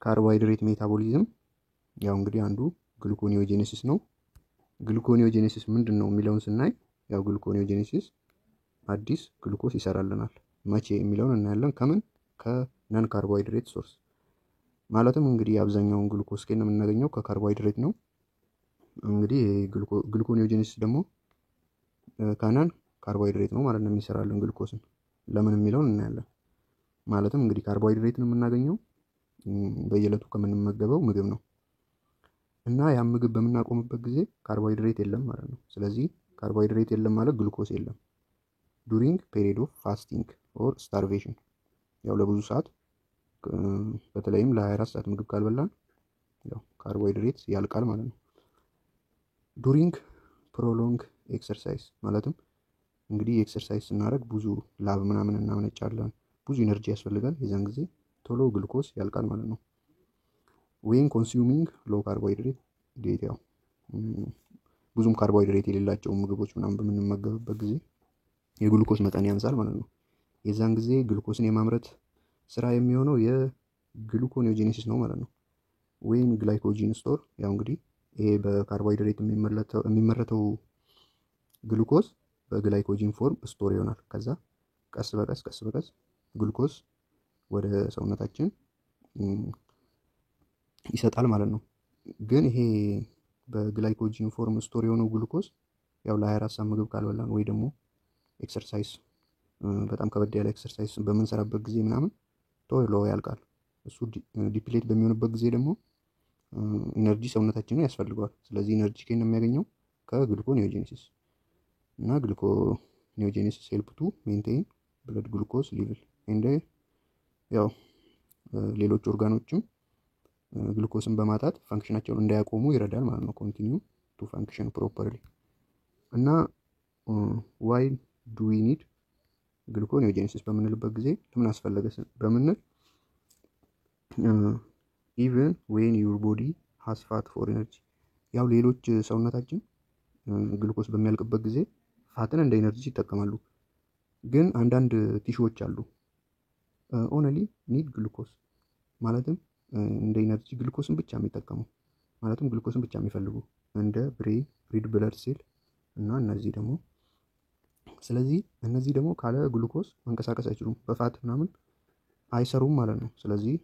ካርቦሃይድሬት ሜታቦሊዝም ያው እንግዲህ አንዱ ግሉኮኒዮጄኔሲስ ነው። ግሉኮኒዮጄኔሲስ ምንድነው የሚለውን ስናይ ያው ግሉኮኒዮጄኔሲስ አዲስ ግሉኮስ ይሰራልናል። መቼ የሚለውን እናያለን። ከምን ከነን ካርቦሃይድሬት ሶርስ ማለትም እንግዲህ አብዛኛውን ግሉኮስ ከየት ነው የምናገኘው? ከካርቦሃይድሬት ነው። እንግዲህ ግሉኮኒዮጄኔሲስ ደግሞ ከነን ካርቦሃይድሬት ነው ማለት ነው የሚሰራልን ግሉኮስን። ለምን የሚለውን እናያለን። ማለትም እንግዲህ ካርቦሃይድሬትን የምናገኘው በየዕለቱ ከምንመገበው ምግብ ነው እና ያን ምግብ በምናቆምበት ጊዜ ካርቦሃይድሬት የለም ማለት ነው። ስለዚህ ካርቦሃይድሬት የለም ማለት ግሉኮስ የለም። ዱሪንግ ፔሪድ ኦፍ ፋስቲንግ ኦር ስታርቬሽን ያው ለብዙ ሰዓት በተለይም ለ24 ሰዓት ምግብ ካልበላን ያው ካርቦሃይድሬት ያልቃል ማለት ነው። ዱሪንግ ፕሮሎንግ ኤክሰርሳይዝ ማለትም እንግዲህ ኤክሰርሳይዝ ስናደርግ ብዙ ላብ ምናምን እናመነጫለን፣ ብዙ ኢነርጂ ያስፈልጋል። የዛን ጊዜ ቶሎ ግሉኮስ ያልቃል ማለት ነው። ዌን ኮንሱሚንግ ሎ ካርቦሃይድሬት ዲኤት ያው ብዙም ካርቦሃይድሬት የሌላቸው ምግቦች ምናምን በምንመገብበት ጊዜ የግሉኮስ መጠን ያንሳል ማለት ነው። የዛን ጊዜ ግሉኮስን የማምረት ስራ የሚሆነው የግሉኮኒዮጄኔሲስ ነው ማለት ነው። ዌን ግላይኮጂን ስቶር ያው እንግዲህ ይሄ በካርቦሃይድሬት የሚመረተው ግሉኮስ በግላይኮጂን ፎርም ስቶር ይሆናል። ከዛ ቀስ በቀስ ግሉኮስ ወደ ሰውነታችን ይሰጣል ማለት ነው። ግን ይሄ በግላይኮጂን ፎርም ስቶር የሆነው ግሉኮስ ያው ለ24 ሰዓት ምግብ ካልበላን ወይ ደግሞ ኤክሰርሳይዝ በጣም ከበድ ያለ ኤክሰርሳይዝ በምንሰራበት ጊዜ ምናምን ቶሎ ያልቃል። እሱ ዲፕሌት በሚሆንበት ጊዜ ደግሞ ኢነርጂ ሰውነታችንን ያስፈልገዋል። ስለዚህ ኢነርጂ ከየት ነው የሚያገኘው? ከግሉኮኒዮጄኔሲስ እና ግሉኮኒዮጄኔሲስ ሄልፕ ቱ ሜንቴን ብለድ ግሉኮስ ሌቭል እንደ ያው ሌሎች ኦርጋኖችም ግሉኮስን በማጣት ፋንክሽናቸውን እንዳያቆሙ ይረዳል ማለት ነው። ኮንቲኒው ቱ ፋንክሽን ፕሮፐርሊ እና ዋይ ዱ ዊ ኒድ ግሉኮኒዮጄኔሲስ በምንልበት ጊዜ ለምን አስፈለገ በምንል ኢቨን ዌን ዩር ቦዲ ሃዝ ፋት ፎር ኤነርጂ ያው ሌሎች ሰውነታችን ግሉኮስ በሚያልቅበት ጊዜ ፋትን እንደ ኤነርጂ ይጠቀማሉ። ግን አንዳንድ ቲሹዎች አሉ ኦንሊ ኒድ ግሉኮስ ማለትም እንደ ኤነርጂ ግሉኮስን ብቻ የሚጠቀሙ ማለትም ግሉኮስን ብቻ የሚፈልጉ እንደ ብሬን፣ ሪድ ብለድ ሴል እና እነዚህ ደግሞ ስለዚህ እነዚህ ደግሞ ካለ ግሉኮስ መንቀሳቀስ አይችሉም፣ በፋት ምናምን አይሰሩም ማለት ነው። ስለዚህ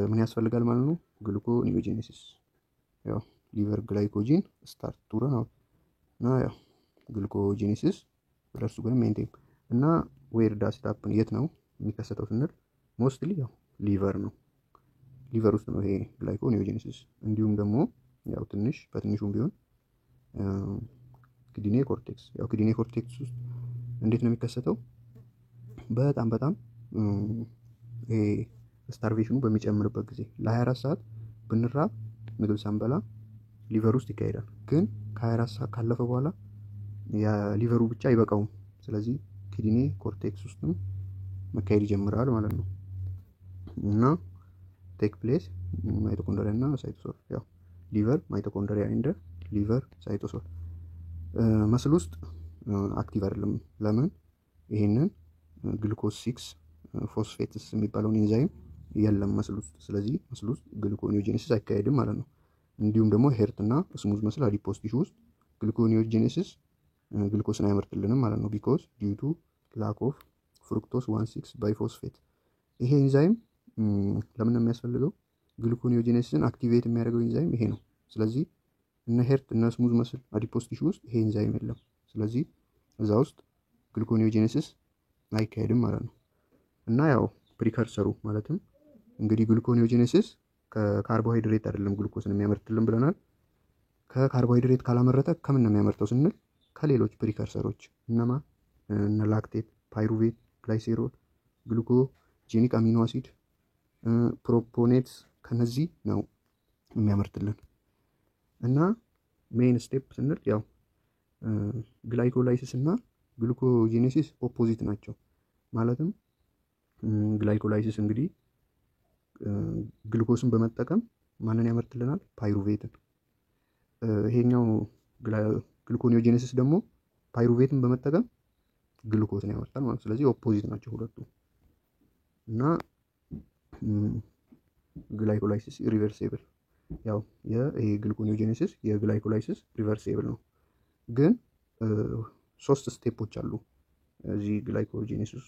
ምን ያስፈልጋል ማለት ነው? ግሉኮኒዮጄኔሲስ ያው ሊቨር ግላይኮጂን ስታርት ቱ ረን አውት እና ያው ግሉኮጂኔሲስ ለእርሱ ግን ሜንቴን እና ዌር ዳስ ኢት ሃፕን የት ነው የሚከሰተው ስንል ሞስትሊ ያው ሊቨር ነው። ሊቨር ውስጥ ነው ይሄ ግላይኮኒዮጄኔሲስ። እንዲሁም ደግሞ ያው ትንሽ በትንሹም ቢሆን ኪድኒ ኮርቴክስ ያው ኪድኒ ኮርቴክስ ውስጥ እንዴት ነው የሚከሰተው? በጣም ይሄ ስታርቬሽኑ በሚጨምርበት ጊዜ ለ24 ሰዓት ብንራብ ምግብ ሳንበላ ሊቨር ውስጥ ይካሄዳል። ግን ከ24 ሰዓት ካለፈ በኋላ የሊቨሩ ብቻ አይበቃውም። ስለዚህ ኪድኒ ኮርቴክስ ውስጥም መካሄድ ይጀምራል ማለት ነው እና ቴክ ፕሌስ ማይቶኮንድሪያ እና ሳይቶሶል ያው ሊቨር ማይቶኮንድሪያ እንደ ሊቨር ሳይቶሶል መስል ውስጥ አክቲቭ አይደለም። ለምን? ይሄንን ግሉኮስ 6 ፎስፌትስ የሚባለውን ኢንዛይም የለም መስል ውስጥ። ስለዚህ መስል ውስጥ ግሉኮኒዮጄኔሲስ አይካሄድም ማለት ነው። እንዲሁም ደግሞ ሄርት እና ስሙዝ መስል አዲፖስ ቲሹ ውስጥ ግሉኮኒዮጄኔሲስ ግሉኮስን አይመርትልንም ማለት ነው። ቢኮዝ ዲዩ ቱ ላክ ኦፍ ፍሩክቶስ 1,6 ባይፎስፌት ይሄ ኢንዛይም ለምን ነው የሚያስፈልገው? ግሉኮኒዮጄኔሲስን አክቲቬት የሚያደርገው ኢንዛይም ይሄ ነው። ስለዚህ እነ ሄርት እና ስሙዝ መስል አዲፖስ ቲሹ ውስጥ ይሄ ኢንዛይም የለም። ስለዚህ እዛ ውስጥ ግሉኮኒዮጄኔሲስ አይካሄድም ማለት ነው። እና ያው ፕሪከርሰሩ ማለትም እንግዲህ ግሉኮኒዮጄኔሲስ ከካርቦሃይድሬት አይደለም ግሉኮስን የሚያመርትልን ብለናል። ከካርቦሃይድሬት ካላመረተ ከምን ነው የሚያመርተው ስንል ከሌሎች ፕሪከርሰሮች እነማ እነ ላክቴት፣ ፓይሩቬት፣ ግላይሴሮል፣ ግሉኮጄኒክ አሚኖ አሲድ፣ ፕሮፖኔትስ ከነዚህ ነው የሚያመርትልን። እና ሜን ስቴፕ ስንል ያው ግላይኮላይሲስ እና ግሉኮጂኔሲስ ኦፖዚት ናቸው። ማለትም ግላይኮላይሲስ እንግዲህ ግሉኮስን በመጠቀም ማንን ያመርትልናል? ፓይሩቬትን። ይሄኛው ግሉኮኒዮጄኔሲስ ደግሞ ፓይሩቬትን በመጠቀም ግሉኮስን ያመርታል ማለት። ስለዚህ ኦፖዚት ናቸው ሁለቱ። እና ግላይኮላይሲስ ኢሪቨርሲብል። ያው ይሄ ግሉኮኒዮጀኔሲስ የግላይኮላይሲስ ሪቨርሲብል ነው። ግን 3 ስቴፖች አሉ እዚህ ግላይኮጂኔሲስ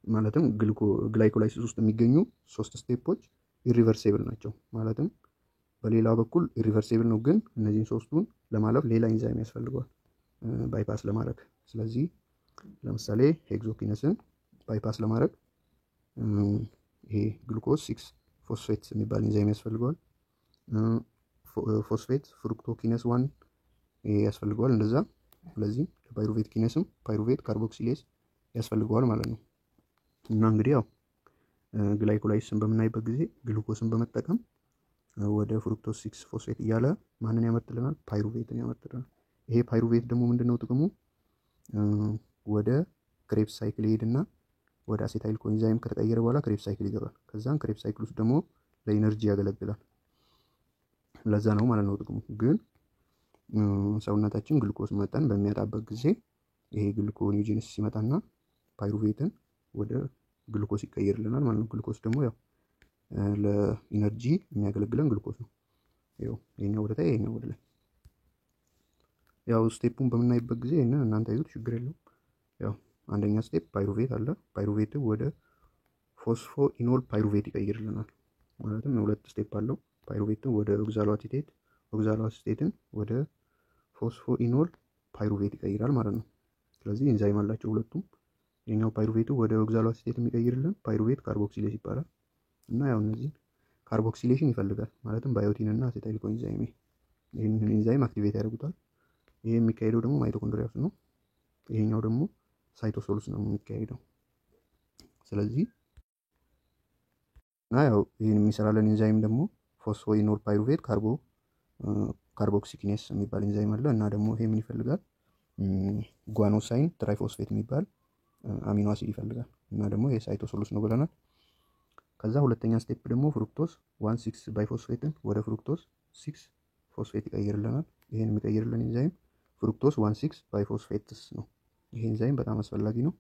ማለትም ግላይኮላይሲስ ውስጥ የሚገኙ 3 ስቴፖች ኢሪቨርሲብል ናቸው። ማለትም በሌላ በኩል ኢሪቨርሲብል ነው፣ ግን እነዚህን 3ቱን ለማለፍ ሌላ ኢንዛይም ያስፈልገዋል ባይፓስ ለማድረግ። ስለዚህ ለምሳሌ ሄክሶኪነስን ባይፓስ ለማድረግ ይሄ ግሉኮስ 6 ፎስፌት የሚባል ኢንዛይም ያስፈልገዋል። ፎስፌት ፍሩክቶኪነስ 1 ይሄ ያስፈልገዋል እንደዛ። ስለዚህ ለፓይሩቬት ኪነስም ፓይሩቬት ካርቦክሲሌስ ያስፈልገዋል ማለት ነው። እና እንግዲህ ያው ግላይኮላይሲስን በምናይበት ጊዜ ግሉኮስን በመጠቀም ወደ ፍሩክቶስ 6 ፎስፌት እያለ ማንን ያመርትልናል? ፓይሩቬትን ያመርትልናል። ይሄ ፓይሩቬት ደግሞ ምንድነው ጥቅሙ? ወደ ክሬብስ ሳይክል ይሄድና ወደ አሴታይል ኮኢንዛይም ከተቀየረ በኋላ ክሬብስ ሳይክል ይገባል። ከዛም ክሬብስ ሳይክል ውስጥ ደግሞ ለኢነርጂ ያገለግላል። ለዛ ነው ማለት ነው ጥቅሙ። ግን ሰውነታችን ግሉኮስ መጠን በሚያጣበት ጊዜ ይሄ ግሉኮኒዮጀኔሲስ ሲመጣና ፓይሩቬትን ወደ ግሉኮስ ይቀየርልናል ማለት ነው። ግሉኮስ ደግሞ ያው ለኢነርጂ የሚያገለግለን ግሉኮስ ነው። ይሄኛው ወደ ታች ይሄኛው ወደ ላይ። ያው ስቴፑን በምናይበት ጊዜ እናንተ አይዙት ችግር የለውም። ያው አንደኛ ስቴፕ ፓይሩቬት አለ። ፓይሩቬት ወደ ፎስፎ ኢኖል ፓይሩቬት ይቀይርልናል። ማለትም 2 ስቴፕ አለው። ፓይሩቬትን ወደ ኦክዛሎ አሲቴት፣ ኦክዛሎ አሲቴትን ወደ ፎስፎ ኢኖል ፓይሩቬት ይቀይራል ማለት ነው። ስለዚህ ኢንዛይም አላቸው ሁለቱም። የኛው ፓይሩቬቱ ወደ ኦክዛሎ አሲቴት የሚቀይርልን ፓይሩቬት ካርቦክሲሌስ ይባላል። እና ያው እነዚህ ካርቦክሲሌሽን ይፈልጋል። ማለትም ባዮቲን እና አሴታይል ኮኢንዛይም ይሄንን ኢንዛይም አክቲቬት ያደርጉታል። ይሄ የሚካሄደው ደግሞ ማይቶኮንድሪያ ውስጥ ነው። ይሄኛው ደግሞ ሳይቶሶል ውስጥ ነው የሚካሄደው። ስለዚህ እና ያው ይሄን የሚሰራለን ኢንዛይም ደግሞ ፎስፎኢኖል ፓይሩቬት ካርቦክሲኪኔስ የሚባል ኢንዛይም አለ። እና ደግሞ ይሄ ምን ይፈልጋል? ጓኖሳይን ትራይፎስፌት የሚባል አሚኖ አሲድ ይፈልጋል። እና ደግሞ ይሄ ሳይቶሶል ውስጥ ነው ብለናል። ከዛ ሁለተኛ ስቴፕ ደግሞ ፍሩክቶስ 1,6 ባይፎስፌትን ወደ ፍሩክቶስ 6 ፎስፌት ይቀይርልናል። ይሄን የሚቀይርልን ኢንዛይም ፍሩክቶስ 1,6 ባይፎስፌትስ ነው። ይሄ ኢንዛይም በጣም አስፈላጊ ነው።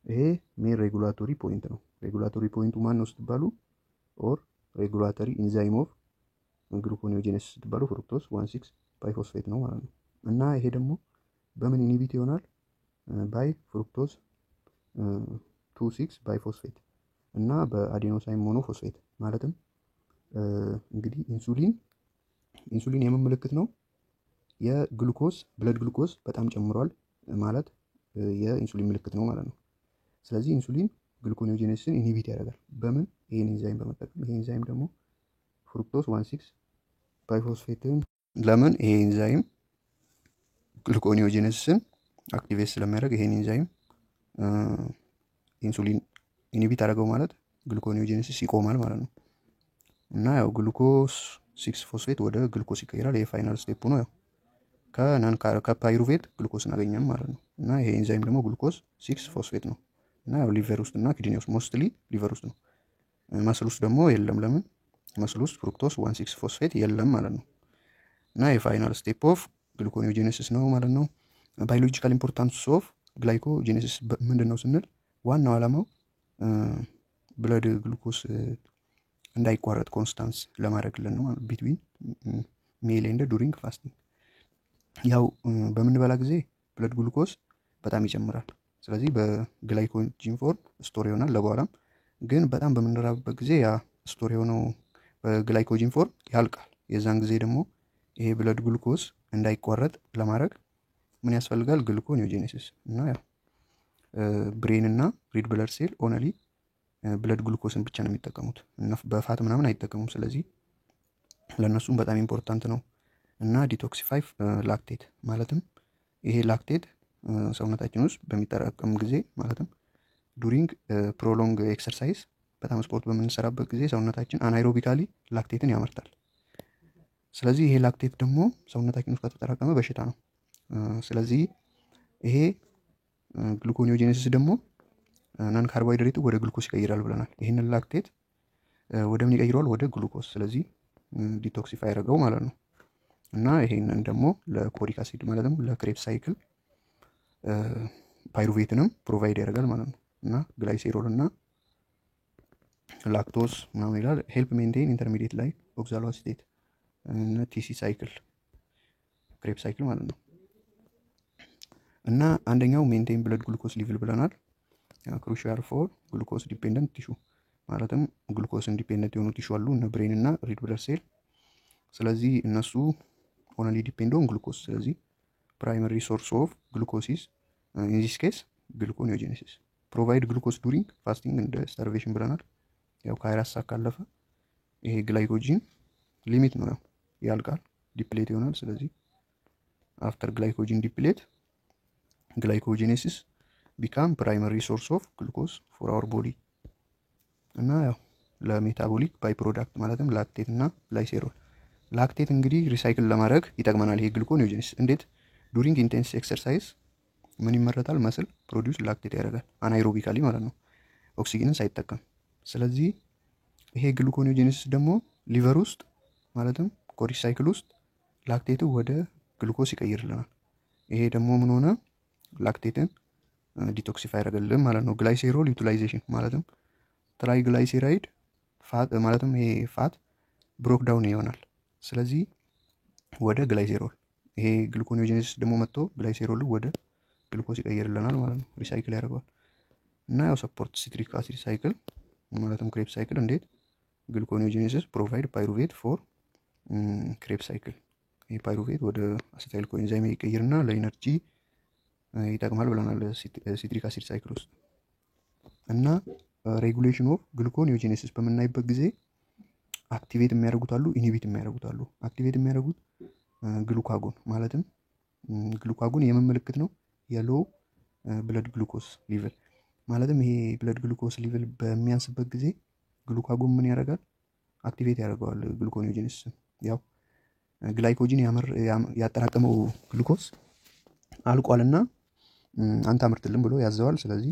ይሄ ሜን ሬጉላቶሪ ፖይንት ነው። ሬጉላቶሪ ፖይንቱ ማን ነው ስትባሉ፣ ኦር ሬጉላቶሪ ኢንዛይም ኦፍ ግሉኮኒዮጀኔሲስ ስትባሉ ፍሩክቶስ 1,6 ባይፎስፌት ነው ማለት ነው። እና ይሄ ደግሞ በምን ኢኒቢት ይሆናል? ባይ ፍሩክቶስ 2,6 ባይፎስፌት እና በአዴኖሳይን ሞኖፎስፌት። ማለትም እንግዲህ ኢንሱሊን የምን ምልክት ነው? የግሉኮስ ብለድ ግሉኮስ በጣም ጨምሯል ማለት የኢንሱሊን ምልክት ነው ማለት ነው። ስለዚህ ኢንሱሊን ግሉኮኒዮጀኔሲስን ኢንሂቢት ያደርጋል። በምን? ይሄን ኢንዛይም በመጠቀም። ይሄ ኢንዛይም ደግሞ ፍሩክቶስ 1,6 ባይፎስፌትን ለምን? ይሄ ኢንዛይም ግሉኮኒዮጀኔሲስን አክቲቬት ስለሚያደርግ ይሄን ኢንዛይም ኢንሱሊን ኢንሂቢት አደረገው ማለት ግሉኮኒዮጀኔሲስ ይቆማል ማለት ነው። እና ያው ግሉኮስ 6 ፎስፌት ወደ ግሉኮስ ይቀይራል። ይሄ ፋይናል ስቴፕ ነው። ያው ከፓይሩቬት ግሉኮስን አገኘም ማለት ነው። እና ይሄ ኢንዛይም ደግሞ ግሉኮስ 6 ፎስፌት ነው። እና ያው ሊቨር ውስጥ እና ኪድኒ ውስጥ ሞስትሊ ሊቨር ውስጥ ነው። መስል ውስጥ ደግሞ የለም። ለምን? መስል ውስጥ ፍሩክቶስ 1,6 ፎስፌት የለም ማለት ነው። እና የፋይናል ስቴፕ ኦፍ ግሉኮኒዮጀኔሲስ ነው ማለት ነው። ባዮሎጂካል ኢምፖርታንስ ኦፍ ግላይኮጂኔሲስ ምንድን ነው ስንል ዋናው ዓላማው ብለድ ግሉኮስ እንዳይቋረጥ ኮንስታንስ ለማድረግልን ነው ቢትዊን ሜል ኤንድ ዱሪንግ ፋስቲንግ። ያው በምንበላ ጊዜ ብለድ ግሉኮስ በጣም ይጨምራል። ስለዚህ በግላይኮጂን ፎርም ስቶር ይሆናል ለበኋላም። ግን በጣም በምንራብበት ጊዜ ያ ስቶር የሆነው በግላይኮጂን ፎርም ያልቃል። የዛን ጊዜ ደግሞ ይሄ ብለድ ግሉኮስ እንዳይቋረጥ ለማድረግ ምን ያስፈልጋል? ግሉኮኒዮጀኔሲስ። እና ያው ብሬን እና ሬድ ብለድ ሴል ኦንሊ ብለድ ግሉኮስን ብቻ ነው የሚጠቀሙት እና በፋት ምናምን አይጠቀሙም። ስለዚህ ለእነሱም በጣም ኢምፖርታንት ነው። እና ዲቶክሲፋይ ላክቴት ማለትም ይሄ ላክቴት ሰውነታችን ውስጥ በሚጠራቀም ጊዜ ማለትም ዱሪንግ ፕሮሎንግ ኤክሰርሳይዝ በጣም ስፖርት በምንሰራበት ጊዜ ሰውነታችን አናይሮቢካሊ ላክቴትን ያመርታል። ስለዚህ ይሄ ላክቴት ደግሞ ሰውነታችን ውስጥ ከተጠራቀመ በሽታ ነው። ስለዚህ ይሄ ግሉኮኒዮጀኔሲስ ደግሞ ናን ካርቦሃይድሬት ወደ ግሉኮስ ይቀይራል ብለናል። ይህንን ላክቴት ወደ ምን ይቀይረዋል? ወደ ግሉኮስ። ስለዚህ ዲቶክሲፋይ ያደረገው ማለት ነው። እና ይሄንን ደግሞ ለኮሪክ አሲድ ማለትም ለክሬብስ ሳይክል ፓይሩቬትንም ፕሮቫይድ ያደርጋል ማለት ነው። እና ግላይሴሮል እና ላክቶስ ምናምን ይላል። ሄልፕ ሜንቴን ኢንተርሚዲየት ላይ ኦክዛሎአሲቴት እና ቲሲ ሳይክል ክሬብ ሳይክል ማለት ነው። እና አንደኛው ሜንቴን ብለድ ግሉኮስ ሊቭል ብለናል። ክሩሻል ፎር ግሉኮስ ዲፔንደንት ቲሹ ማለትም ግሉኮስ ኢንዲፔንደንት የሆኑ ቲሹ አሉ እነ ብሬን እና ሬድ ብለድ ሴል። ስለዚህ እነሱ ኦንሊ ዲፔንድ ኦን ግሉኮስ። ስለዚህ ፕራይመሪ ሶርስ ኦፍ ግሉኮሲስ ኢን ዚስ ኬስ ግሉኮኒዮጀኔሲስ ፕሮቫይድ ግሉኮስ ዱሪንግ ፋስቲንግ እንደ ስታርቬሽን ብለናል። ያው ከ24 ሰዓት ካለፈ ይሄ ግላይኮጂን ሊሚት ነው፣ ያው ያልቃል፣ ዲፕሌት ይሆናል። ስለዚህ አፍተር ግላይኮጂን ዲፕሌት ግላይኮጂኔሲስ ቢካም ፕራይመሪ ሶርስ ኦፍ ግሉኮስ ፎር አወር ቦዲ እና ያው ለሜታቦሊክ ባይ ፕሮዳክት ማለትም ላክቴት እና ግላይሴሮል። ላክቴት እንግዲህ ሪሳይክል ለማድረግ ይጠቅመናል። ይሄ ግሉኮኒዮጀኔሲስ እንዴት? ዱሪንግ ኢንቴንስ ኤክሰርሳይዝ ምን ይመረታል? መስል ፕሮዲውስ ላክቴት ያደርጋል፣ አናይሮቢካሊ ማለት ነው፣ ኦክሲጅንን ሳይጠቀም። ስለዚህ ይሄ ግሉኮኒዮጀኔሲስ ደግሞ ሊቨር ውስጥ ማለትም ኮሪክ ሳይክል ውስጥ ላክቴቱ ወደ ግሉኮስ ይቀይርልናል። ይሄ ደግሞ ምን ሆነ? ላክቴትን ዲቶክሲፋይ ያደርግልን ማለት ነው። ግላይሴሮል ዩቲላይዜሽን ማለትም ትራይግላይሴራይድ ፋት ማለትም ይሄ ፋት ብሮክ ዳውን ይሆናል። ስለዚህ ወደ ግላይሴሮል ይሄ ግሉኮኒዮጀኔሲስ ደግሞ መጥቶ ግላይሴሮል ወደ ግሉኮስ ይቀይርልናል ማለት ነው፣ ሪሳይክል ያደርገዋል። እና ያው ሰፖርት ሲትሪክ አሲድ ሳይክል ማለትም ክሬብ ሳይክል እንዴት? ግሉኮኒዮጀኔሲስ ፕሮቫይድ ፓይሩቬት ፎር ክሬብ ሳይክል። ይሄ ፓይሩቬት ወደ አሴታይል ኮኤንዛይም ይቀይርና ለኢነርጂ ይጠቅማል ብለናል ሲትሪክ አሲድ ሳይክል ውስጥ። እና ሬጉሌሽን ኦፍ ግሉኮኒዮጀኔሲስ በምናይበት ጊዜ አክቲቬት የሚያደርጉት አሉ፣ ኢንሂቢት የሚያደርጉት አሉ። አክቲቬት የሚያደርጉት ግሉካጎን ማለትም ግሉካጎን የምን ምልክት ነው? የሎ ብለድ ግሉኮስ ሊቭል ማለትም ይሄ ብለድ ግሉኮስ ሊቭል በሚያንስበት ጊዜ ግሉካጎን ምን ያደርጋል? አክቲቬት ያደርገዋል ግሉኮኒዮጀኔሲስ። ያው ግላይኮጂን ያጠራቀመው ግሉኮስ አልቋልና አንተ አምርትልን ብሎ ያዘዋል። ስለዚህ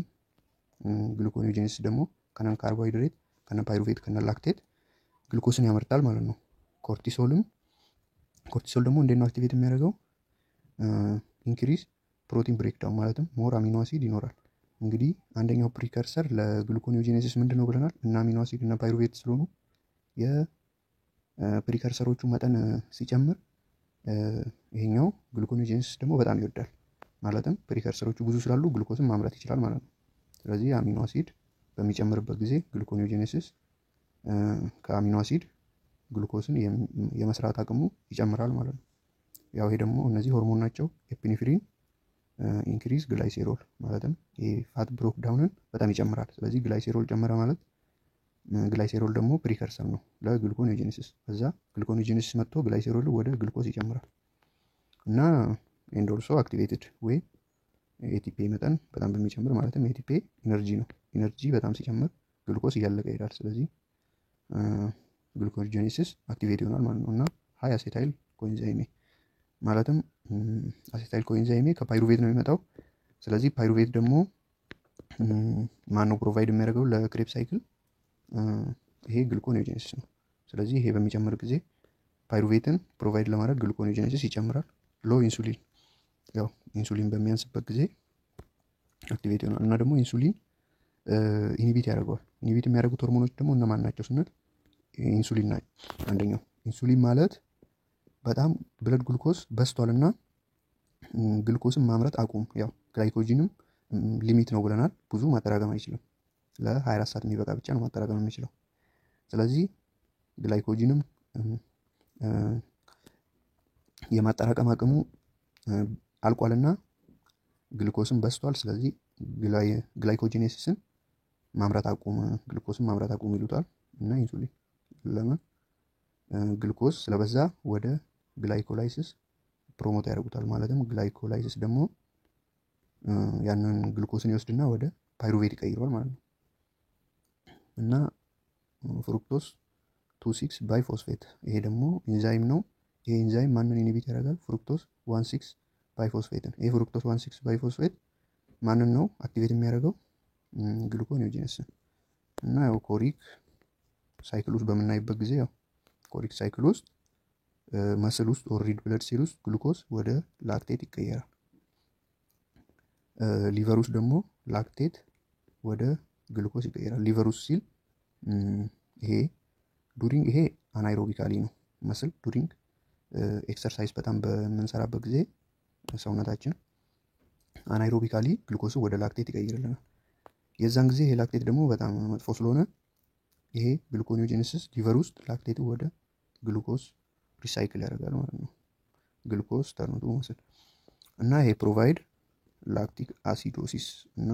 ግሉኮኒዮጀኔሲስ ደግሞ ከነ ካርቦሃይድሬት ከነ ፓይሩቬት ከነ ላክቴት ግሉኮስን ያመርታል ማለት ነው። ኮርቲሶል ደግሞ እንዴት ነው አክቲቬት የሚያደርገው? ኢንክሪዝ ፕሮቲን ብሬክዳውን ማለትም ሞር አሚኖ አሲድ ይኖራል። እንግዲህ አንደኛው ፕሪከርሰር ለግሉኮኒዮጀኔሲስ ምንድን ነው ብለናል? እና አሚኖ አሲድ እና ፓይሩቬት ስለሆኑ የፕሪከርሰሮቹ መጠን ሲጨምር ይሄኛው ግሉኮኒዮጀኔሲስ ደግሞ በጣም ይወዳል። ማለትም ፕሪከርሰሮቹ ብዙ ስላሉ ግሉኮስን ማምረት ይችላል ማለት ነው። ስለዚህ አሚኖ አሲድ በሚጨምርበት ጊዜ ግሉኮኒዮጀኔሲስ ከአሚኖ አሲድ ግሉኮስን የመስራት አቅሙ ይጨምራል ማለት ነው። ያው ይሄ ደግሞ እነዚህ ሆርሞን ናቸው። ኤፒኒፍሪን ኢንክሪዝ ግላይሴሮል ማለትም የፋት ብሮክ ዳውንን በጣም ይጨምራል። ስለዚህ ግላይሴሮል ጨመረ ማለት ግላይሴሮል ደግሞ ፕሪከርሰር ነው ለግሉኮኒዮጀኔሲስ። ከዛ ግሉኮኒዮጀኔሲስ መጥቶ ግላይሴሮል ወደ ግሉኮስ ይጨምራል እና ኤንድ ኦልሶ አክቲቬትድ ወይ ኤቲፒ መጠን በጣም በሚጨምር ማለትም ኤቲፒ ኢነርጂ ነው። ኢነርጂ በጣም ሲጨምር ግሉኮስ እያለቀ ይሄዳል። ስለዚህ ግሉኮኒዮጀኔሲስ አክቲቬት ይሆናል ማለት ነው። እና ሃይ አሴታይል ኮኤንዛይሜ ማለትም አሴታይል ኮኤንዛይሜ ከፓይሩቬት ነው የሚመጣው። ስለዚህ ፓይሩቬት ደግሞ ማነው ፕሮቫይድ የሚያደርገው ለክሬብ ሳይክል? ይሄ ግሉኮኒዮጀኔሲስ ነው። ስለዚህ ይሄ በሚጨምር ጊዜ ፓይሩቬትን ፕሮቫይድ ለማድረግ ግሉኮኒዮጀኔሲስ ይጨምራል። ሎ ኢንሱሊን ያው ኢንሱሊን በሚያንስበት ጊዜ አክቲቬት ይሆናል እና ደግሞ ኢንሱሊን ኢንሂቢት ያደርገዋል። ኢንሂቢት የሚያደርጉት ሆርሞኖች ደግሞ እነማን ናቸው ስንል ኢንሱሊን ናቸው። አንደኛው ኢንሱሊን ማለት በጣም ብለድ ግሉኮስ በስቷልና ግሉኮስን ማምረት አቁም። ያው ግላይኮጂንም ሊሚት ነው ብለናል፣ ብዙ ማጠራቀም አይችልም። ለ24 ሰዓት የሚበቃ ብቻ ነው ማጠራቀም የሚችለው። ስለዚህ ግላይኮጂንም የማጠራቀም አቅሙ አልቋልና ግሉኮስን በስቷል። ስለዚህ ግላይኮጂኔሲስን ማምረት አቁም፣ ግሉኮስን ማምረት አቁም ይሉታል። እና ኢንሱሊን ለምን ግሉኮስ ስለበዛ ወደ ግላይኮላይሲስ ፕሮሞት ያደርጉታል። ማለትም ግላይኮላይሲስ ደግሞ ያንን ግሉኮስን ይወስድና ወደ ፓይሩቬት ይቀይረዋል ማለት ነው። እና ፍሩክቶስ 2,6 ባይፎስፌት ይሄ ደግሞ ኢንዛይም ነው። ይሄ ኢንዛይም ማንን ኢንሂቢት ያደርጋል? ፍሩክቶስ 1,6 ባይፎስፌትን። ይሄ ፍሩክቶስ 1,6 ባይፎስፌት ማንን ነው አክቲቬት የሚያደርገው? ግሉኮኒዮጀኔሲስን። እና ያው ኮሪክ ሳይክል ውስጥ በምናይበት ጊዜ ያው ኮሪክ ሳይክል ውስጥ መስል ውስጥ ኦር ሬድ ብለድ ሴል ውስጥ ግሉኮስ ወደ ላክቴት ይቀየራል። ሊቨር ውስጥ ደግሞ ላክቴት ወደ ግሉኮስ ይቀየራል። ሊቨር ውስጥ ሲል ይሄ ዱሪንግ ይሄ አናይሮቢካሊ ነው መስል ዱሪንግ ኤክሰርሳይዝ በጣም በምንሰራበት ጊዜ ሰውነታችን አናይሮቢካሊ ግሉኮስ ወደ ላክቴት ይቀይርልናል። የዛን ጊዜ ይሄ ላክቴት ደግሞ በጣም መጥፎ ስለሆነ ይሄ ግሉኮኒዮጀኔሲስ ሊቨር ውስጥ ላክቴቱ ወደ ግሉኮስ ሪሳይክል ያደርጋል ማለት ነው። ግሉኮስ ተርንቱ መስል እና ይሄ ፕሮቫይድ ላክቲክ አሲዶሲስ እና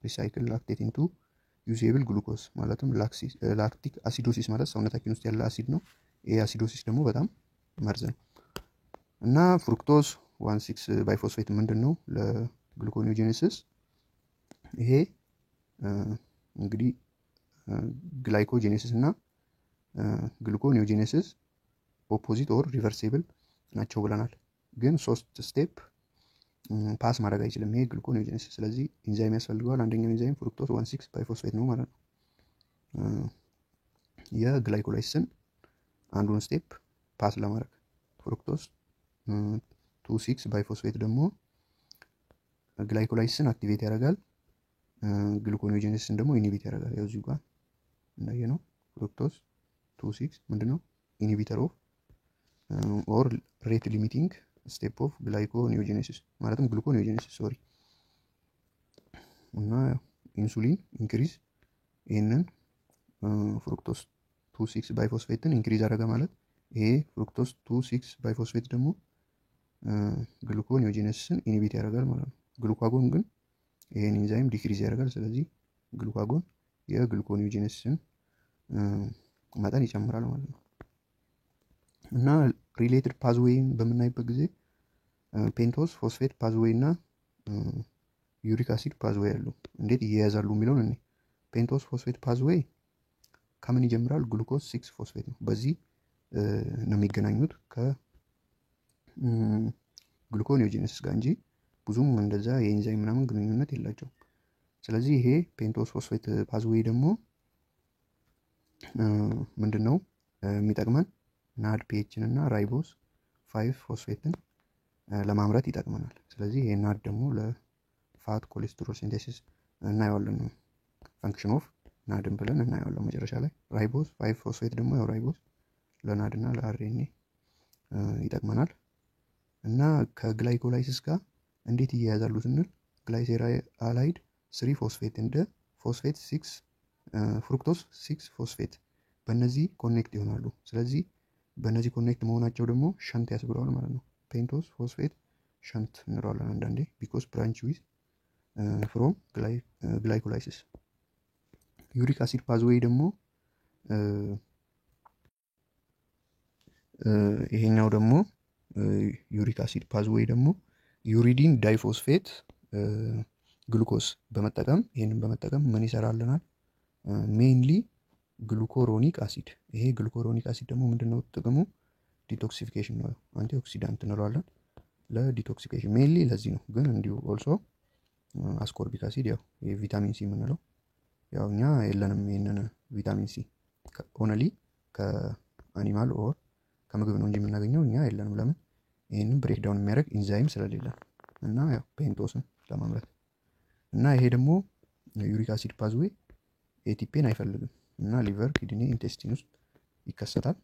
ሪሳይክል ላክቴት ኢንቱ ዩዜብል ግሉኮስ ማለትም ላክቲክ አሲዶሲስ ማለት ሰውነታችን ውስጥ ያለ አሲድ ነው። ይሄ አሲዶሲስ ደግሞ በጣም መርዝ ነው። እና ፍሩክቶዝ 1,6 ባይፎስፌት ምንድን ነው ለግሉኮኒዮጀኔሲስ? ይሄ እንግዲህ ግላይኮጄኔሲስ እና ግሉኮኒዮጀኔሲስ ኦፖዚት ኦር ሪቨርሲብል ናቸው ብለናል። ግን 3 ስቴፕ ፓስ ማድረግ አይችልም ይሄ ግሉኮኒዮጀኔሲስ። ስለዚህ ኢንዛይም ያስፈልገዋል። አንደኛው ኢንዛይም ፍሩክቶዝ 1,6 ባይፎስፌት ነው ማለት ነው። የግላይኮላይሲስን አንዱን ስቴፕ ፓስ ለማድረግ ፍሩክቶዝ 2,6 ባይፎስፌት ደግሞ ግላይኮላይሲስን አክቲቬት ያደርጋል፣ ግሉኮኒዮጀኔሲስን ደግሞ ኢኒቢት ያደርጋል። ያው እዚሁ ጋር እንዳየነው ፍሩክቶዝ 2,6 ምንድነው ኢኒቢተር ኦፍ ኦር ሬት ሊሚቲንግ ስቴፕ ኦፍ ግላይኮኒዮጀኔሲስ ማለትም ግሉኮኒዮጀኔሲስ ሶሪ። እና ኢንሱሊን ኢንክሪዝ ይህንን ፍሩክቶዝ 2,6 ባይፎስፌትን ኢንክሪዝ አደረገ ማለት ይሄ ፍሩክቶዝ 2,6 ባይፎስፌት ደግሞ ግሉኮኒዮጀኔሲስን ኢኒቢት ያደርጋል ማለት ነው። ግሉካጎን ግን ይሄን ኢንዛይም ዲክሪዝ ያደርጋል። ስለዚህ ግሉካጎን የግሉኮኒዮጀኔሲስን መጠን ይጨምራል ማለት ነው። እና ሪሌትድ ፓዝዌይን በምናይበት ጊዜ ፔንቶስ ፎስፌት ፓዝዌይ እና ዩሪክ አሲድ ፓዝዌይ ያሉ እንዴት ይያያዛሉ የሚለውን እኔ ፔንቶስ ፎስፌት ፓዝዌይ ከምን ይጀምራል? ግሉኮስ 6 ፎስፌት ነው። በዚህ ነው የሚገናኙት ከግሉኮኒዮጀኔሲስ ጋር እንጂ ብዙም እንደዛ የኢንዛይም ምናምን ግንኙነት የላቸው። ስለዚህ ይሄ ፔንቶስ ፎስፌት ፓዝዌይ ደግሞ ምንድነው የሚጠቅመን? ናድ ፒኤችን እና ራይቦስ 5 ፎስፌትን ለማምረት ይጠቅመናል። ስለዚህ ይሄ ናድ ደግሞ ለፋት ኮሌስትሮል ሲንቴሲስ እናየዋለን። ፈንክሽን ኦፍ ናድን ብለን እናየዋለን መጨረሻ ላይ። ራይቦስ 5 ፎስፌት ደግሞ ያው ራይቦስ ለናድ እና ለአርኤንኤ ይጠቅመናል። እና ከግላይኮላይሲስ ጋር እንዴት ይያያዛሉ ስንል ግላይሴራላይድ 3 ፎስፌት እንደ ፎስፌት 6 ፍሩክቶዝ 6 ፎስፌት በእነዚህ ኮኔክት ይሆናሉ። ስለዚህ በእነዚህ ኮኔክት መሆናቸው ደግሞ ሸንት ያስብለዋል ማለት ነው። ፔንቶስ ፎስፌት ሸንት እንለዋለን አንዳንዴ ቢኮዝ ብራንች ዊዝ ፍሮም ግላይኮላይሲስ። ዩሪክ አሲድ ፓዝዌይ ደግሞ ይሄኛው ደግሞ ዩሪክ አሲድ ፓዝዌይ ደግሞ ዩሪዲን ዳይፎስፌት ግሉኮስ በመጠቀም ይሄንን በመጠቀም ምን ይሰራልናል? ሜይንሊ ግሉኮሮኒክ አሲድ። ይሄ ግሉኮሮኒክ አሲድ ደግሞ ምንድነው ጥቅሙ? ዲቶክሲፊኬሽን ነው። አንቲኦክሲዳንት እንለዋለን ለዲቶክሲፊኬሽን ሜይንሊ ለዚህ ነው። ግን እንዲሁ ኦልሶ አስኮርቢክ አሲድ ያው የቪታሚን ሲ የምንለው ያው እኛ የለንም ይሄንን ቪታሚን ሲ ኦንሊ ከአኒማል ኦር ከምግብ ነው እንጂ የምናገኘው እኛ የለንም። ለምን? ይሄንን ብሬክዳውን የሚያደርግ ኢንዛይም ስለሌለ እና ያው ፔንቶስን ለማምረት እና ይሄ ደግሞ ዩሪክ አሲድ ፓዝዌይ ኤቲፒን አይፈልግም እና ሊቨር፣ ኪድኒ፣ ኢንቴስቲን ውስጥ ይከሰታል።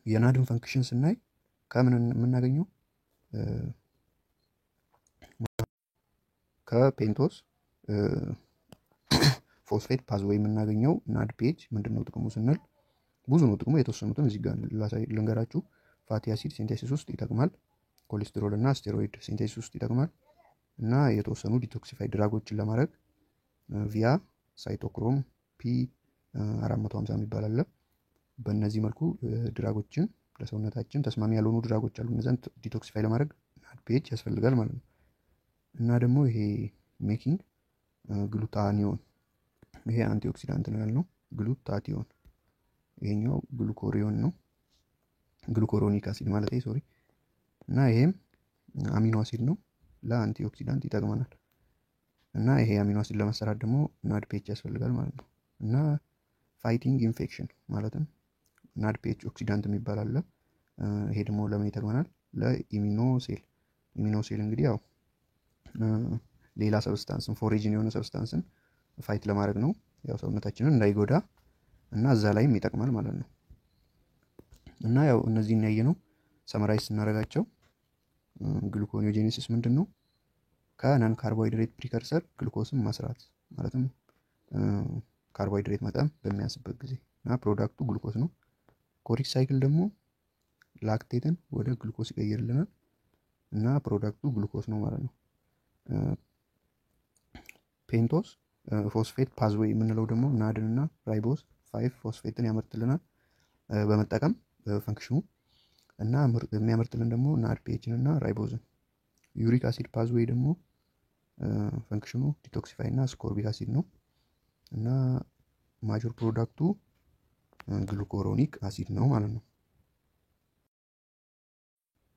የናድን ፈንክሽን ስናይ ከምን የምናገኘው? ከፔንቶስ ፎስፌት ፓዝዌይ የምናገኘው ናድ ፒኤች ምንድነው ጥቅሙ ስንል ብዙ ነው ጥቅሙ። የተወሰኑትን እዚህ ጋር ልንገራችሁ። ፋቲ አሲድ ሲንቴሲስ ውስጥ ይጠቅማል። ኮሌስትሮል እና ስቴሮይድ ሲንቴሲስ ውስጥ ይጠቅማል እና የተወሰኑ ዲቶክሲፋይ ድራጎችን ለማድረግ ቪያ ሳይቶክሮም P450 የሚባል አለ። በእነዚህ መልኩ ድራጎችን ለሰውነታችን ተስማሚ ያልሆኑ ድራጎች አሉ። እነዛን ዲቶክሲፋይ ለማድረግ ናድ ፒኤች ያስፈልጋል ማለት ነው። እና ደግሞ ይሄ ሜኪንግ ግሉታኒዮን ይሄ አንቲኦክሲዳንት ነው ያልነው። ግሉታቲዮን ይሄኛው ግሉኮሪዮን ነው። ግሉኮሮኒክ አሲድ ማለት ሶሪ። እና ይሄም አሚኖ አሲድ ነው። ለአንቲኦክሲዳንት ይጠቅመናል። እና ይሄ አሚኖ አሲድ ለመሰራት ደግሞ ናድ ፒኤች ያስፈልጋል ማለት ነው። እና ፋይቲንግ ኢንፌክሽን ማለትም ናድ ፒኤች ኦክሲዳንት የሚባል አለ። ይሄ ደግሞ ለምን ይጠቅመናል? ለኢሚኖ ሴል። ኢሚኖ ሴል እንግዲህ ያው ሌላ ሰብስታንስን ፎሬጅን የሆነ ሰብስታንስን ፋይት ለማድረግ ነው። ያው ሰውነታችንን እንዳይጎዳ እና እዛ ላይም ይጠቅማል ማለት ነው። እና ያው እነዚህን ያየነው ሰመራይዝ ስናደርጋቸው ግሉኮኒዮጄኔሲስ ምንድን ነው? ከነን ካርቦሃይድሬት ፕሪከርሰር ግሉኮስን መስራት ማለትም ካርቦሃይድሬት መጠን በሚያንስበት ጊዜ እና ፕሮዳክቱ ግሉኮስ ነው። ኮሪክ ሳይክል ደግሞ ላክቴትን ወደ ግሉኮስ ይቀይርልናል እና ፕሮዳክቱ ግሉኮስ ነው ማለት ነው። ፔንቶስ ፎስፌት ፓዝዌይ የምንለው ደግሞ ናድን እና ራይቦስ 5 ፎስፌትን ያመርትልናል በመጠቀም ፈንክሽኑ እና የሚያመርትልን ደግሞ ናድ ፒኤችን እና ራይቦዝን። ዩሪክ አሲድ ፓዝዌይ ደግሞ ፈንክሽኑ ዲቶክሲፋይ እና ስኮርቢክ አሲድ ነው እና ማጆር ፕሮዳክቱ ግሉኮሮኒክ አሲድ ነው ማለት ነው።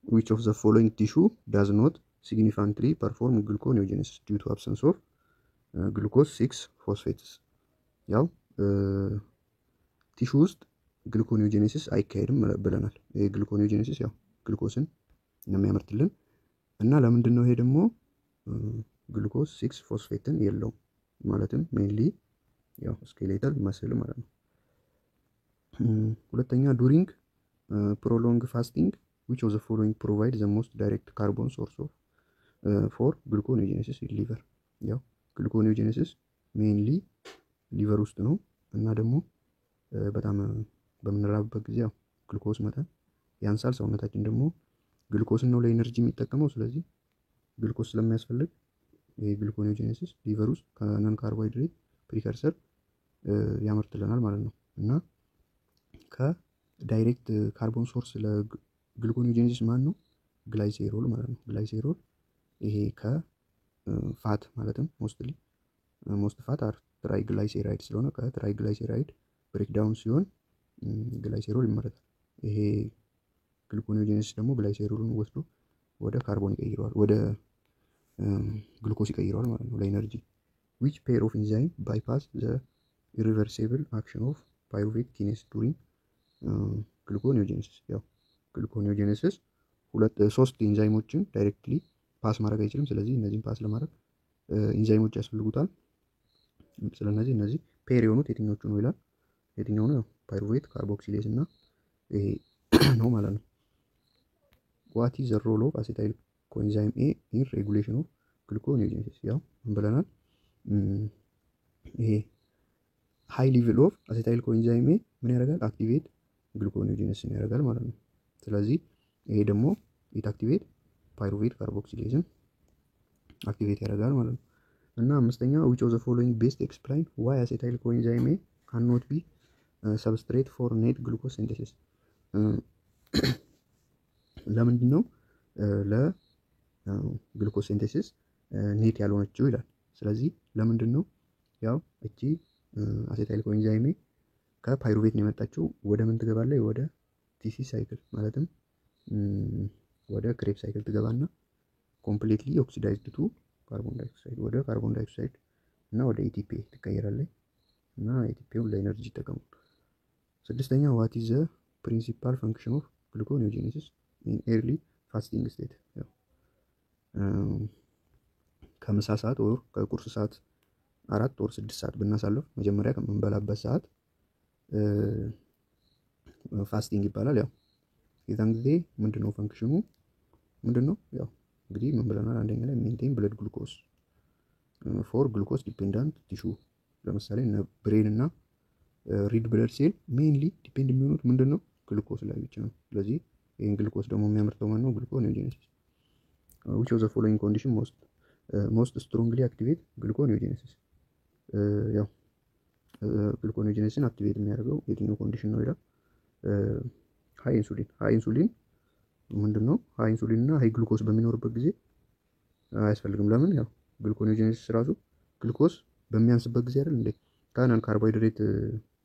which of the following tissue does not significantly perform gluconeogenesis due to absence of glucose 6 phosphates? ያው ቲሹ ውስጥ ግሉኮኒዮጄኔሲስ አይካሄድም ብለናል። ይሄ ግሉኮኒዮጄኔሲስ ያው ግሉኮስን ነው የሚያመርትልን እና ለምንድን ነው ይሄ ደግሞ ግሉኮስ 6 ፎስፌትን የለውም ማለትም ሜንሊ ያው ስኬሌታል መስል ማለት ነው። ሁለተኛ ዱሪንግ prolonged fasting which of the following provide the most direct carbon source of for gluconeogenesis in liver? ያው ግሉኮኒዮጄኔሲስ ሜንሊ ሊቨር ውስጥ ነው እና ደግሞ በጣም በምንራብበት ጊዜ ያው ግሉኮስ መጠን ያንሳል። ሰውነታችን ደግሞ ግሉኮስን ነው ለኤነርጂ የሚጠቀመው። ስለዚህ ግሉኮስ ስለሚያስፈልግ ይሄ ግሉኮኒዮጄኔሲስ ሊቨር ውስጥ ከነን ካርቦሃይድሬት ፕሪከርሰር ያመርትልናል ማለት ነው። እና ከዳይሬክት ካርቦን ሶርስ ለግሉኮኒዮጄኔሲስ ማን ነው? ግላይሴሮል ማለት ነው። ግላይሴሮል ይሄ ከፋት ማለትም ሞስት ፋት አር ትራይግላይሴራይድ ስለሆነ ከትራይግላይሴራይድ ብሬክዳውን ሲሆን ግላይሴሮል ይመረታል። ይሄ ግሉኮኒዮጄኔሲስ ደግሞ ግላይሴሮልን ወስዶ ወደ ካርቦን ይቀይረዋል፣ ወደ ግሉኮስ ይቀይረዋል ማለት ነው ለኤነርጂ። which pair of enzyme bypass the irreversible action of pyruvate kinase during gluconeogenesis? ያው ግሉኮኒዮጄኔሲስ ሶስት ኢንዛይሞችን ዳይሬክትሊ ፓስ ማድረግ አይችልም። ስለዚህ እነዚህን ፓስ ለማድረግ ኢንዛይሞች ያስፈልጉታል። ስለዚህ እነዚህ ፔር የሆኑት የትኞቹ ነው ይላል። የትኛው ነው? ፓይሩቬት ካርቦክሲሌዝ እና ይሄ ነው ማለት ነው። ዋት ኢዝ ዘ ሮል ኦፍ አሴታይል ኮኤንዛይም ኤ ኢን ሬጉሌሽን ኦፍ ግሉኮኒዮጄኔሲስ? ያው ምን ብለናል? ይሄ ሃይ ሌቭል ኦፍ አሴታይል ኮኤንዛይም ኤ ምን ያደርጋል? አክቲቬት ግሉኮኒዮጄኔሲስን ያደርጋል ማለት ነው። ስለዚህ ይሄ ደግሞ ኢት አክቲቬት ፓይሩቬት ካርቦክሲሌዝን አክቲቬት ያደርጋል ማለት ነው። እና አምስተኛ which of the following best explain why acetyl coenzyme A cannot be substrate for net glucose synthesis? ለምንድን ነው ለግሉኮስ ሲንቴሲስ ኔት ያልሆነችው ይላል። ስለዚህ ለምንድን ነው? ያው እቺ አሴታይል ኮኤንዛይም ከፓይሩቬት ነው የመጣችው። ወደ ምን ትገባለች? ወደ ቲሲ ሳይክል ማለትም ወደ ክሬብ ሳይክል ትገባና ኮምፕሊትሊ ኦክሲዳይዝድ ቱ ካርቦን ዳይኦክሳይድ ወደ ካርቦን ዳይኦክሳይድ እና ወደ ኤቲፒ ትቀየራለች እና ኤቲፒውን ለኤነርጂ ይጠቀሙ። ስድስተኛ ዋት ኢዝ ዘ ፕሪንሲፓል ፈንክሽን ኦፍ ግሉኮኒዮጄኔሲስ ኢን ኤርሊ ፋስቲንግ ስቴት? ከምሳ ሰዓት ወር ከቁርስ ሰዓት 4 ወር 6 ሰዓት ብናሳልፍ መጀመሪያ ከምንበላበት ሰዓት ፋስቲንግ ይባላል። ያው የዛን ጊዜ ምንድነው ፈንክሽኑ ምንድነው? ያው እንግዲህ ምን ብለናል? አንደኛ ላይ ሜንቴን ብለድ ግሉኮስ ፎር ግሉኮስ ዲፔንዳንት ቲሹ። ለምሳሌ ብሬን እና ሪድ ብለድ ሴል ሜንሊ ዲፔንድ የሚሆኑት ምንድነው? ግሉኮስ ላይ ብቻ ነው። ስለዚህ ይሄን ግሉኮስ ደግሞ የሚያመርተው ማን ነው? ግሉኮኒዮጄኔሲስ። which of the following condition most strongly activate gluconeogenesis? ያው ግሉኮኒዮጄኔሲስን አክቲቬት የሚያደርገው የትኛው ኮንዲሽን ነው ይላል። ሃይ ኢንሱሊን ምንድነው? ሃይ ኢንሱሊን እና ሃይ ግሉኮስ በሚኖርበት ጊዜ አያስፈልግም። ለምን? ያው ግሉኮኒዮጄኔሲስ ራሱ ግሉኮስ በሚያንስበት ጊዜ አይደል እንዴ ከነን ካርቦሃይድሬት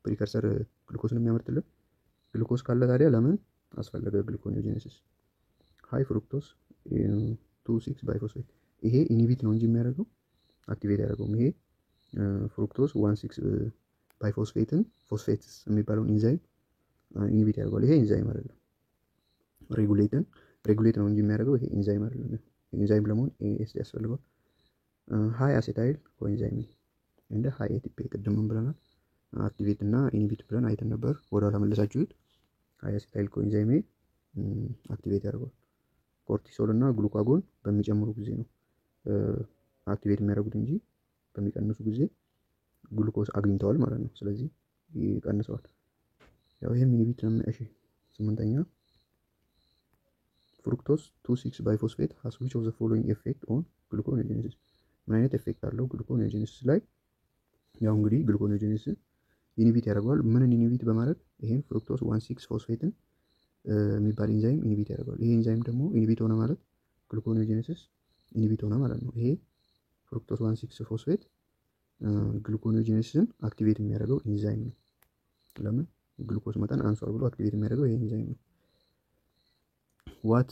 ፕሪከርሰር ግሉኮስን የሚያመርትልን። ግሉኮስ ካለ ታዲያ ለምን አስፈለገ ግሉኮኒዮጄኔሲስ? ሃይ ፍሩክቶስ 2,6 ባይፎስፌት ይሄ ኢኒቢት ነው እንጂ የሚያደርገው አክቲቬት ያደርገውም። ይሄ ፍሩክቶስ 1,6 ባይፎስፌትን ፎስፌትስ የሚባለውን ኢንዛይም ኢኒቢት ያደርገዋል። ይሄ ኢንዛይም አይደለም። ሬጉሌት ነው እንጂ የሚያደርገው ይሄ ኢንዛይም አይደለም። ኢንዛይም ለመሆን ኤስ ያስፈልገዋል። ሃይ አሴታይል ኮኤንዛይም እንደ ሃይ ኤቲፒ ቅድም ምን ብለናል? አክቲቬት እና ኢኒቢት ብለን አይተን ነበር። ወደኋላ መለሳችሁት። አሴታይል ኮኤንዛይም አክቲቬት ያደርገዋል። ኮርቲሶል እና ግሉካጎን በሚጨምሩ ጊዜ ነው አክቲቬት የሚያደርጉት እንጂ በሚቀንሱ ጊዜ ግሉኮስ አግኝተዋል ማለት ነው። ስለዚህ ይቀንሰዋል። ያው ይሄም ኢኒቢት ነው። እሺ 8ኛ ፍሩክቶስ 2,6 ባይፎስፌት has which of the following effect on gluconeogenesis? ምን አይነት ኤፌክት አለው ግሉኮኔogenesis ላይ? ያው እንግዲህ ግሉኮኔogenesis ኢኒቢት ያደርገዋል። ምንን ኢኒቢት በማድረግ? ይሄን ፍሩክቶስ 1,6 ፎስፌትን የሚባል ኢንዛይም ኢኒቢት ያደርገዋል። ይሄ ኢንዛይም ደግሞ ኢኒቢት ሆነ ማለት ግሉኮኔogenesis ኢኒቢት ሆነ ማለት ነው። ይሄ ፍሩክቶስ 1,6 ፎስፌት ግሉኮኔogenesisን አክቲቬት የሚያደርገው ኢንዛይም ነው። ለምን? ግሉኮስ መጠን አንሷል ብሎ አክቲቬት የሚያደርገው ይሄ ኢንዛይም ነው። what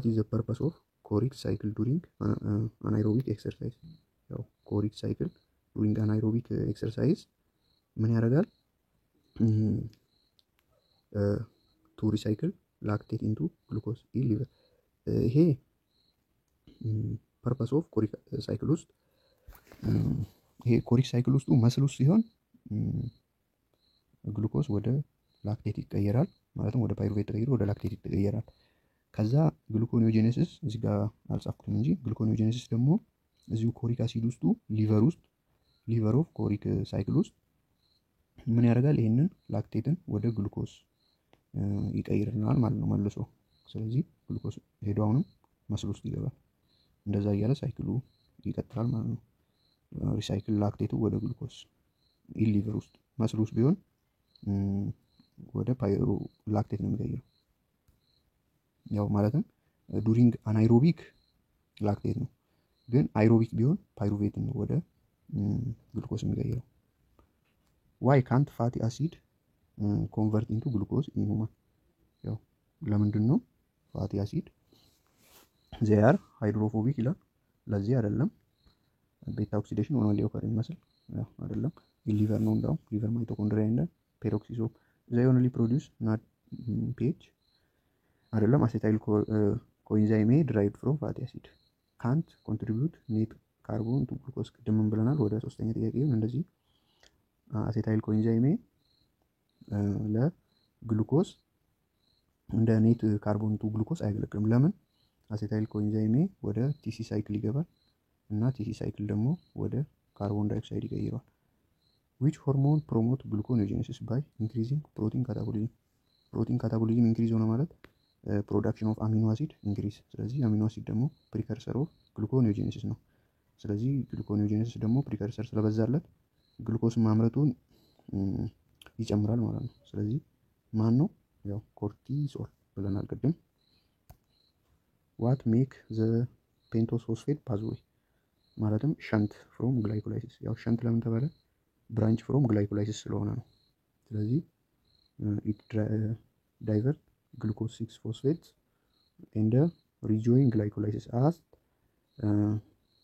is the purpose of Coric cycle during anaerobic exercise? ያው Coric cycle during anaerobic exercise ምን ያደርጋል? to recycle lactate into glucose in liver። ይሄ purpose of Coric cycle ውስጥ ይሄ Coric cycle ውስጡ መስል ውስጥ ሲሆን ግሉኮስ ወደ ላክቴት ይቀየራል። ማለትም ወደ ፓይሩቬት ተቀይሮ ወደ ላክቴት ይቀየራል። ከዛ ግሉኮኔogenesis እዚህ ጋር አልጻፍኩም እንጂ ግሉኮኔogenesis ደግሞ እዚሁ ኮሪክ አሲድ ውስጡ ሊቨር ኦፍ ኮሪክ ሳይክል ውስጥ ምን ያደርጋል? ይሄንን ላክቴትን ወደ ግሉኮስ ይቀይርናል ማለት ነው መልሶ። ስለዚህ ግሉኮስ ሄዶ አሁንም መስል ውስጥ ይገባል። እንደዛ እያለ ሳይክሉ ይቀጥላል ማለት ነው። ሪሳይክል ላክቴቱ ወደ ግሉኮስ ሊቨር ውስጥ መስል ውስጥ ቢሆን ወደ ፓይሩ ላክቴት ነው የሚቀይረው። ያው ማለትም ዱሪንግ አናይሮቢክ ላክቴት ነው፣ ግን አይሮቢክ ቢሆን ፓይሩቬት ነው ወደ ግሉኮስ የሚቀይረው። ዋይ ካንት ፋቲ አሲድ ኮንቨርት ኢንቱ ግሉኮስ ኢን ሁማን? ያው ለምንድን ነው ፋቲ አሲድ ዜር ሃይድሮፎቢክ ይላል? ለዚህ አይደለም። ቤታ ኦክሲዴሽን ሆኖ ሊኦከር ይመስል ያው አይደለም። ሊቨር ነው እንዳው ሊቨር ማይቶኮንድሪያ እንደ ፔሮክሲሶም they only produce not pH አይደለም። አሴታይል ኮኤንዛይም derived from fatty acid can't contribute net carbon to glucose ቅድም ብለናል። ወደ ሶስተኛ ጥያቄ እንደዚህ አሴታይል ኮኤንዛይም ለግሉኮስ እንደ ኔት ካርቦን ቱ ግሉኮስ አያገለግልም። ለምን? አሴታይል ኮኤንዛይም ወደ ቲሲ ሳይክል ይገባል እና ቲሲ ሳይክል ደግሞ ወደ ካርቦን ዳይኦክሳይድ ይቀይረዋል። which hormone promote gluconeogenesis by increasing protein catabolism? protein catabolism increase ሆነ ማለት production of amino acid increase። ስለዚህ አሚኖ አሲድ ደግሞ precursor of gluconeogenesis ነው። ስለዚህ gluconeogenesis ደግሞ precursor ስለበዛለት ግሉኮስ ማምረቱን ይጨምራል ማለት ነው። ስለዚህ ማን ነው? ያው ኮርቲሶል ብለናል ቅድም። what make the pentose phosphate pathway? ማለትም ሸንት from glycolysis። ያው ሸንት ለምን ተባለ? ብራንች ፍሮም ግላይኮላይሲስ ስለሆነ ነው። ስለዚህ ዳይቨርት ግሉኮስ 6 ፎስፌት ኤንድ ሪጆይን ግላይኮላይሲስ አስ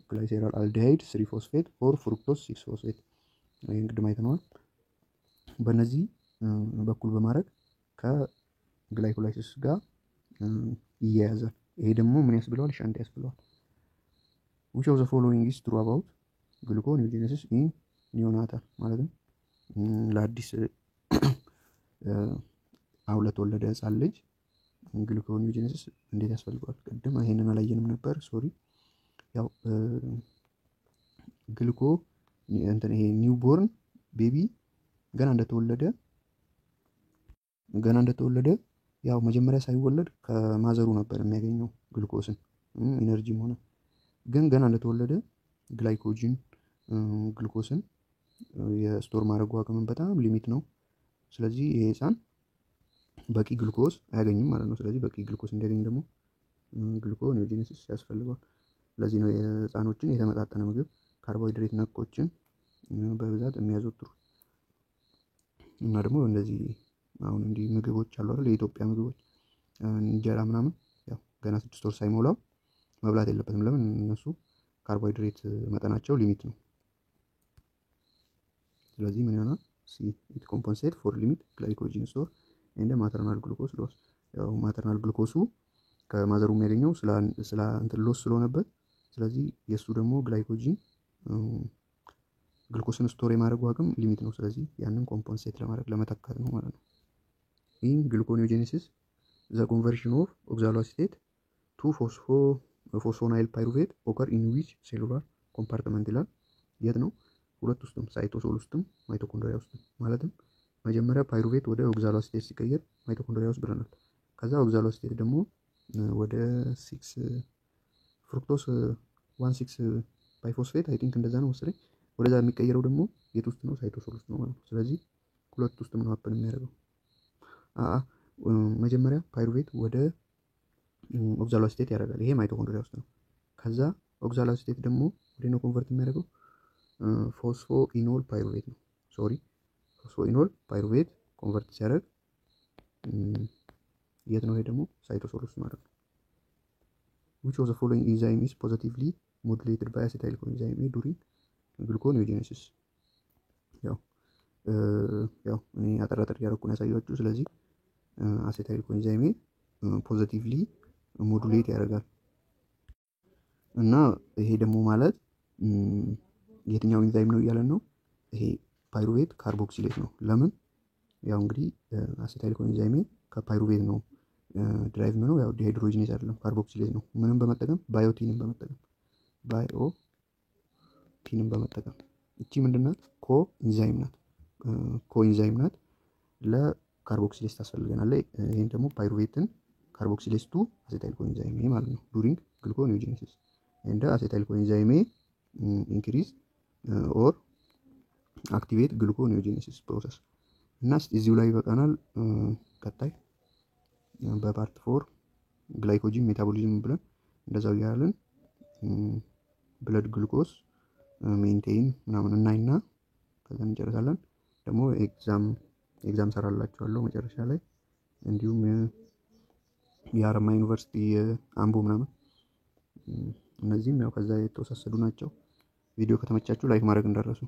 ግላይሴራል አልዲሃይድ 3 ፎስፌት ኦር ፍሩክቶስ 6 ፎስፌት። ይሄን ቅድም አይተነዋል። በእነዚህ በኩል በማድረግ ከግላይኮላይሲስ ጋር ይያያዛል። ይሄ ደግሞ ምን ያስብለዋል? ሸንት ያስብለዋል። which of the following is true about gluconeogenesis in ኒዮናታል? ማለትም ለአዲስ አሁን ለተወለደ ህፃን ልጅ ግሉኮኒዮጀነሲስ እንዴት ያስፈልገዋል? ቅድም ይሄንን አላየንም ነበር። ሶሪ። ያው ግሉኮ እንትን ይሄ ኒውቦርን ቤቢ ገና እንደተወለደ ያው መጀመሪያ ሳይወለድ ከማዘሩ ነበር የሚያገኘው ግሉኮስን ኢነርጂም ሆነ። ግን ገና እንደተወለደ ግላይኮጂን ግሉኮስን የስቶር ማድረግ አቅም በጣም ሊሚት ነው። ስለዚህ ይሄ ህፃን በቂ ግሉኮስ አያገኝም ማለት ነው። ስለዚህ በቂ ግሉኮስ እንዲያገኝ ደግሞ ግሉኮኒዮጀነሲስ ያስፈልገዋል። ለዚህ ነው የህፃኖችን የተመጣጠነ ምግብ ካርቦሃይድሬት ነኮችን በብዛት የሚያዘወትሩ እና ደግሞ እንደዚህ አሁን እንዲህ ምግቦች አሉ አይደል? የኢትዮጵያ ምግቦች እንጀራ ምናምን ያው ገና 6 ወር ሳይሞላው መብላት የለበትም። ለምን? እነሱ ካርቦሃይድሬት መጠናቸው ሊሚት ነው። ስለዚህ ምን ይሆናል? ሲ ኢት ኮምፐንሴት ፎር ሊሚት ግላይኮጂን ስቶር ኤንድ ማተርናል ግሉኮስ ሎስ። ያው ማተርናል ግሉኮሱ ከማዘሩ የሚያገኘው ስለ እንትን ሎስ ስለሆነበት፣ ስለዚህ የሱ ደግሞ ግላይኮጂን ግሉኮስን ስቶር የማድረግ አቅም ሊሚት ነው። ስለዚህ ያንን ኮምፖንሴት ለማድረግ ለመተካት ነው ማለት ነው። ይህን ግሉኮኒዮጄኔሲስ ዘ ኮንቨርሽን ኦፍ ኦክዛሎአሲቴት ቱ ፎስፎናይል ፓይሩቬት ኦከር ኢን ዊች ሴሉላር ኮምፓርትመንት ይላል። የት ነው? ሁለት ውስጥም ሳይቶሶል ውስጥም ማይቶኮንድሪያ ውስጥም። ማለትም መጀመሪያ ፓይሩቬት ወደ ኦክዛሎአሲቴት ሲቀየር ማይቶኮንድሪያ ውስጥ ብለናል። ከዛ ኦክዛሎአሲቴት ደግሞ ወደ 6 ፍሩክቶስ 16 ባይፎስፌት አይ ቲንክ እንደዛ ነው መሰለኝ። ወደዛ የሚቀየረው ደግሞ የት ውስጥ ነው? ሳይቶሶል ውስጥ ነው ማለት ነው። ስለዚህ ሁለት ውስጥም ነው ሀፕን የሚያደርገው። መጀመሪያ ፓይሩቬት ወደ ኦክዛሎአሲቴት ያደርጋል። ይሄ ማይቶኮንድሪያ ውስጥ ነው። ከዛ ኦክዛሎአሲቴት ደግሞ ወደ ነው ኮንቨርት የሚያደርገው ፎስፎኢኖል ፓይሩቬት ነው። ሶሪ ፎስፎኢኖል ፓይሩቬት ኮንቨርት ሲያደርግ የት ነው? ይሄ ደግሞ ሳይቶሶል ውስጥ ማለት ነው። which of the following enzyme is positively modulated by acetyl coenzyme A during gluconeogenesis? ያው እኔ አጠራጠር ያደረኩን ያሳያችሁ። ስለዚህ አሴታይል ኮኤንዛይም ፖዚቲቭሊ ሞዱሌት ያደርጋል እና ይሄ ደግሞ ማለት የትኛው ኢንዛይም ነው እያለን ነው? ይሄ ፓይሩቬት ካርቦክሲሌት ነው። ለምን? ያው እንግዲህ አሴታይል ኮኤንዛይም ከፓይሩቬት ነው ድራይቭ ነው። ያው ዲሃይድሮጂኔዝ አይደለም ካርቦክሲሌት ነው። ምንም በመጠቀም ባዮቲንን በመጠቀም እቺ ምንድናት? ኮኢንዛይም ናት። ለካርቦክሲሌስ ታስፈልገናለች። ይሄን ደግሞ ፓይሩቬትን ካርቦክሲሌስ ቱ አሴታይል ኮኤንዛይም ማለት ነው ዱሪንግ ግሉኮኒዮጄኔሲስ ኤንድ አሴታይል ኮኤንዛይም ኢንክሪዝ ኦር አክቲቬት ግሉኮኒዮጄኔሲስ ፕሮሰስ። እና እዚሁ ላይ ይበቃናል። ቀጣይ በፓርት 4 ግላይኮጂን ሜታቦሊዝም ብለን እንደዛው ያለን ብለድ ግሉኮስ ሜንቴን ምናምን እናይና ከዛ እንጨርሳለን። ደግሞ ኤግዛም ሰራላችኋለሁ መጨረሻ ላይ። እንዲሁም የሀረማያ ዩኒቨርሲቲ አምቦ ምናምን እነዚህም ያው ከዛ የተወሳሰዱ ናቸው። ቪዲዮ ከተመቻችሁ ላይክ ማድረግ እንዳትረሱ።